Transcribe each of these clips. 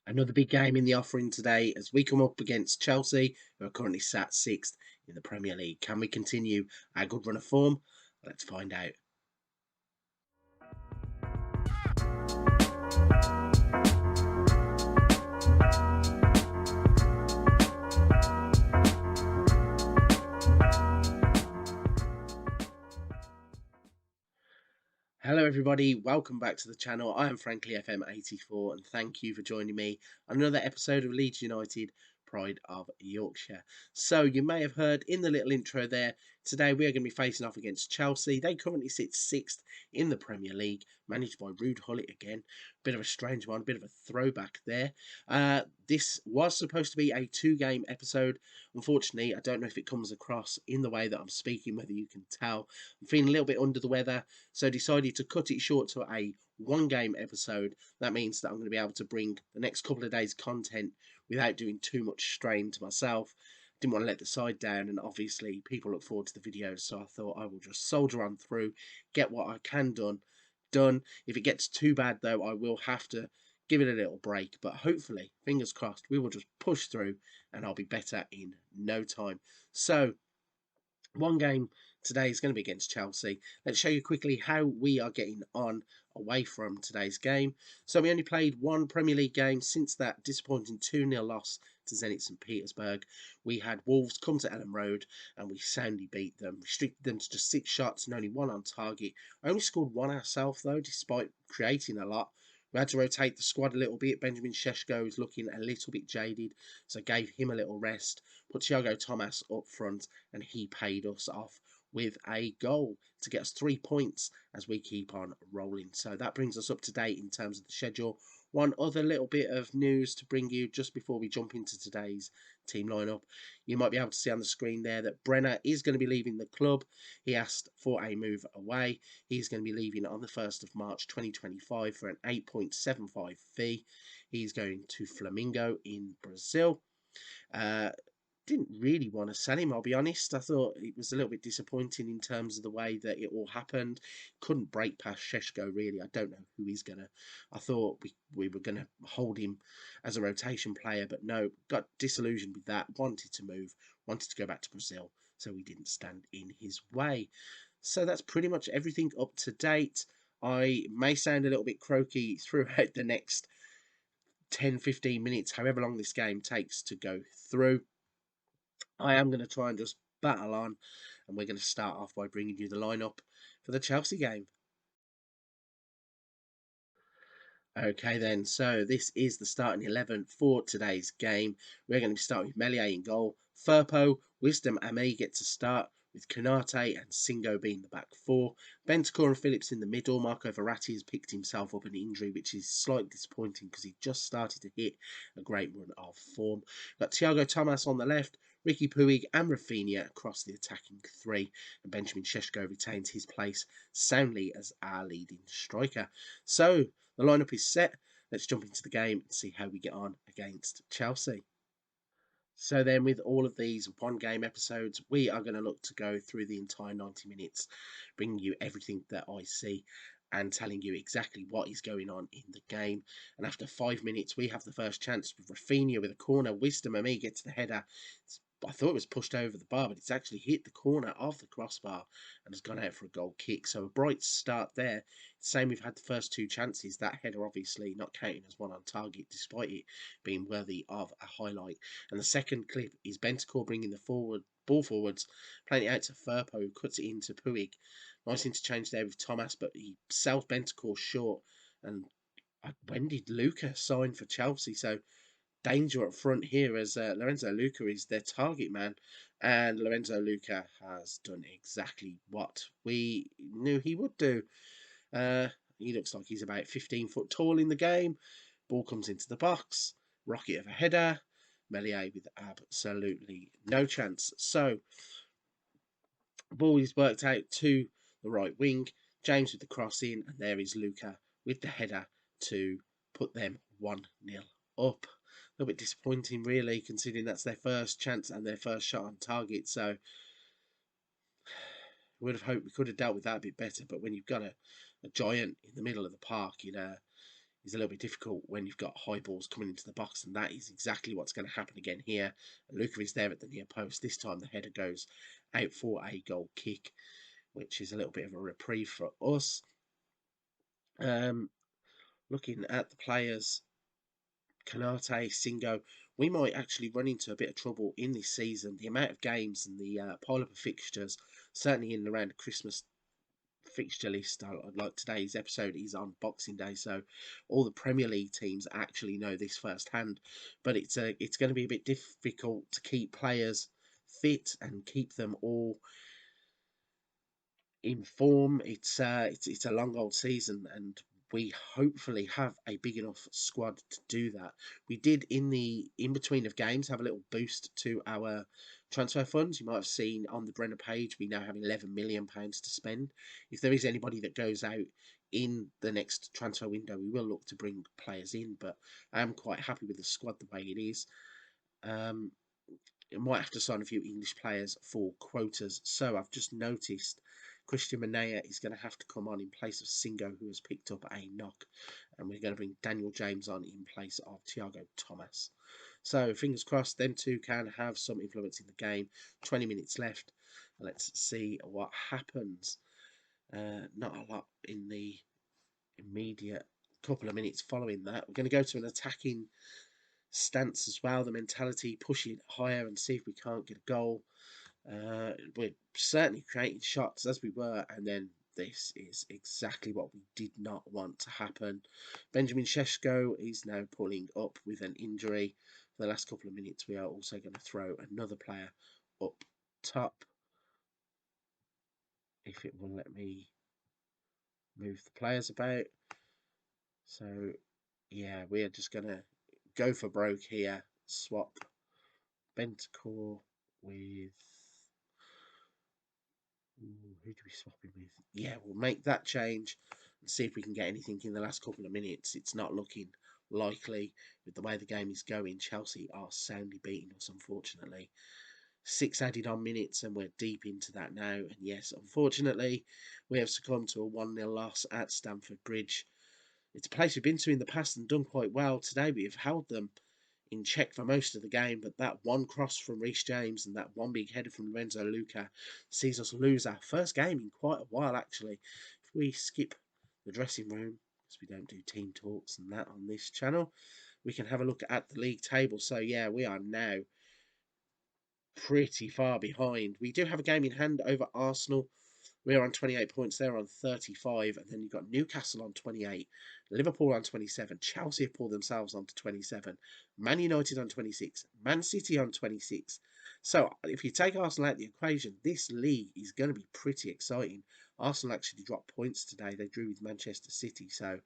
Another big game in the offering today as we come up against Chelsea, who are currently sat sixth in the Premier League. Can we continue our good run of form? Let's find out. Hello everybody, welcome back to the channel. I am Frankly FM84 and thank you for joining me on another episode of Leeds United, Pride of Yorkshire. So you may have heard in the little intro there, today we are going to be facing off against Chelsea. They currently sit sixth in the Premier League, managed by Ruud Gullit again. Bit of a strange one, bit of a throwback there. This was supposed to be a two-game episode. Unfortunately, I don't know if it comes across in the way that I'm speaking, whether you can tell. I'm feeling a little bit under the weather, so decided to cut it short to a one-game episode. That means that I'm going to be able to bring the next couple of days' content without doing too much strain to myself. Didn't want to let the side down, and obviously people look forward to the videos, so I thought I will just soldier on through, get what I can done. If it gets too bad though, I will have to give it a little break, but hopefully, fingers crossed, we will just push through and I'll be better in no time. So one game today is going to be against Chelsea. Let's show you quickly how we are getting on away from today's game. So we only played one Premier League game since that disappointing 2-0 loss to Zenit St Petersburg. We had Wolves come to Ellen Road and we soundly beat them, restricted them to just 6 shots and only 1 on target. Only scored 1 ourselves though, despite creating a lot. We had to rotate the squad a little bit. Benjamin Šeško is looking a little bit jaded, so gave him a little rest. Put Thiago Thomas up front, and he paid us off with a goal to get us 3 points as we keep on rolling. So that brings us up to date in terms of the schedule. One other little bit of news to bring you just before we jump into today's team lineup. You might be able to see on the screen there that Brenner is going to be leaving the club. He asked for a move away. He's going to be leaving on the 1st of March 2025 for an 8.75 fee. He's going to Flamengo in Brazil. Didn't really want to sell him, I'll be honest. I thought it was a little bit disappointing in terms of the way that it all happened. Couldn't break past Šeško, really. I don't know who he's going to... I thought we were going to hold him as a rotation player, but no, got disillusioned with that. Wanted to move, wanted to go back to Brazil, so we didn't stand in his way. So that's pretty much everything up to date. I may sound a little bit croaky throughout the next 10-15 minutes, however long this game takes to go through. I am going to try and just battle on, and we're going to start off by bringing you the lineup for the Chelsea game. Okay then, so this is the starting 11 for today's game. We're going to be starting with Meslier in goal. Firpo, Wisdom, Ame get to start, with Konate and Singo being the back four. Bentancur and Phillips in the middle. Marco Verratti has picked himself up an injury, which is slightly disappointing because he just started to hit a great run of form. Got Thiago Thomas on the left, Ricky Puig and Rafinha across the attacking three, and Benjamin Šeško retains his place soundly as our leading striker. So the lineup is set. Let's jump into the game and see how we get on against Chelsea. So then with all of these one game episodes, we are going to look to go through the entire 90 minutes, bringing you everything that I see and telling you exactly what is going on in the game. And after 5 minutes, we have the first chance with Rafinha with a corner. Wisdom and me gets the header. I thought it was pushed over the bar, but it's actually hit the corner of the crossbar and has gone out for a goal kick. So a bright start there. Same, we've had the first 2 chances. That header obviously not counting as one on target, despite it being worthy of a highlight. And the second clip is Bentancur bringing the ball forwards, playing it out to Firpo, who cuts it into Puig. Nice interchange there with Thomas, but he sells Bentancur short. And when did Luca sign for Chelsea? So danger up front here as Lorenzo Luca is their target man, and Lorenzo Luca has done exactly what we knew he would do. He looks like he's about 15 foot tall in the game. Ball comes into the box, rocket of a header, Meslier with absolutely no chance. So ball is worked out to the right wing, James with the cross in, and there is Luca with the header to put them 1-0 up. A little bit disappointing, really, considering that's their first chance and their first shot on target. So we would have hoped we could have dealt with that a bit better. But when you've got a giant in the middle of the park, is a little bit difficult when you've got high balls coming into the box, and that is exactly what's going to happen again here. And Lufc is there at the near post. This time the header goes out for a goal kick, which is a little bit of a reprieve for us. Looking at the players, Kanate, Singo, we might actually run into a bit of trouble in this season. The amount of games and the pile up of fixtures, certainly in and around the Christmas fixture list, like today's episode is on Boxing Day, so all the Premier League teams actually know this firsthand. But it's going to be a bit difficult to keep players fit and keep them all in form. It's a long old season, and we hopefully have a big enough squad to do that. We did in between of games have a little boost to our transfer funds. You might have seen on the Brenner page we now have £11 million to spend. If there is anybody that goes out in the next transfer window, we will look to bring players in. But I am quite happy with the squad the way it is. Might have to sign a few English players for quotas. So I've just noticed Christian Manea is going to have to come on in place of Singo, who has picked up a knock. And we're going to bring Daniel James on in place of Thiago Thomas. So fingers crossed them two can have some influence in the game. 20 minutes left. Let's see what happens. Not a lot in the immediate couple of minutes following that. We're going to go to an attacking stance as well, the mentality, pushing higher and see if we can't get a goal. We're certainly creating shots as we were, and then this is exactly what we did not want to happen. Benjamin Šeško is now pulling up with an injury. For the last couple of minutes, we are also going to throw another player up top. If it will let me move the players about. So, yeah, we are just going to go for broke here. Swap Bentacore with who do we swap him with? Yeah, we'll make that change and see if we can get anything in the last couple of minutes. It's not looking likely with the way the game is going. Chelsea are soundly beating us, unfortunately. 6 added on minutes and we're deep into that now. And yes, unfortunately, we have succumbed to a 1-0 loss at Stamford Bridge. It's a place we've been to in the past and done quite well. Today we have held them in check for most of the game, but that one cross from Reece James and that one big header from Lorenzo Luca sees us lose our first game in quite a while, actually. If we skip the dressing room, because we don't do team talks and that on this channel, we can have a look at the league table. So, yeah, we are now pretty far behind. We do have a game in hand over Arsenal. We're on 28 points, they're on 35, and then you've got Newcastle on 28, Liverpool on 27, Chelsea have pulled themselves onto 27, Man United on 26, Man City on 26. So if you take Arsenal out of the equation, this league is going to be pretty exciting. Arsenal actually dropped points today. They drew with Manchester City, so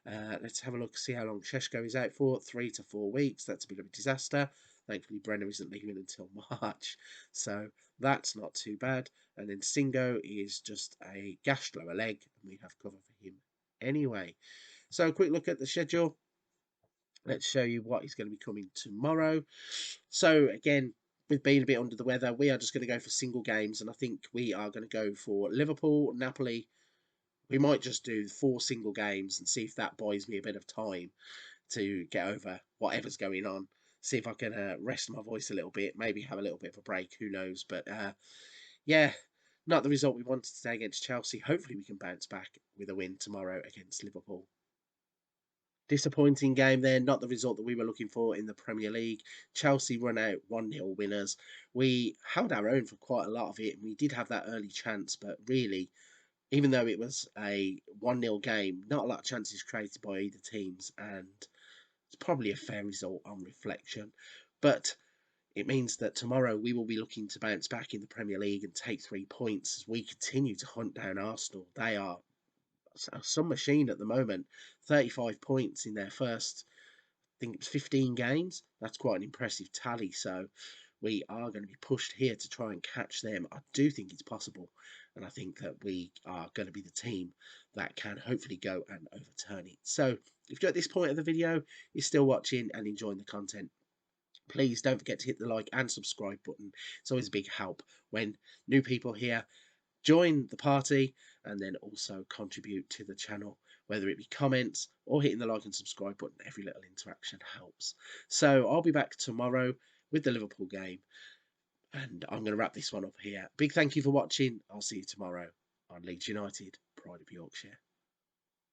let's have a look, see how long Šeško is out for. 3 to 4 weeks. That's a bit of a disaster. Thankfully, Brenner isn't leaving until March, so that's not too bad. And then Singo is just a gashed lower leg, and we have cover for him anyway. So a quick look at the schedule. Let's show you what is going to be coming tomorrow. So again, with being a bit under the weather, we are just going to go for single games, and I think we are going to go for Liverpool, Napoli. We might just do 4 single games and see if that buys me a bit of time to get over whatever's going on. See if I can rest my voice a little bit, maybe have a little bit of a break, who knows. But yeah, not the result we wanted today against Chelsea. Hopefully we can bounce back with a win tomorrow against Liverpool. Disappointing game there, not the result that we were looking for in the Premier League. Chelsea run out 1-0 winners. We held our own for quite a lot of it, and we did have that early chance, but really, even though it was a 1-0 game, not a lot of chances created by either teams, and it's probably a fair result on reflection. But it means that tomorrow we will be looking to bounce back in the Premier League and take 3 points as we continue to hunt down Arsenal. They are some machine at the moment. 35 points in their first, I think it was 15 games. That's quite an impressive tally. So we are going to be pushed here to try and catch them. I do think it's possible. And I think that we are going to be the team that can hopefully go and overturn it. So if you're at this point of the video, you're still watching and enjoying the content, please don't forget to hit the like and subscribe button. It's always a big help when new people here join the party and then also contribute to the channel whether it be comments or hitting the like and subscribe button. Every little interaction helps. So I'll be back tomorrow with the Liverpool game, and I'm going to wrap this one up here. Big thank you for watching. I'll see you tomorrow on Leeds United, Pride of Yorkshire.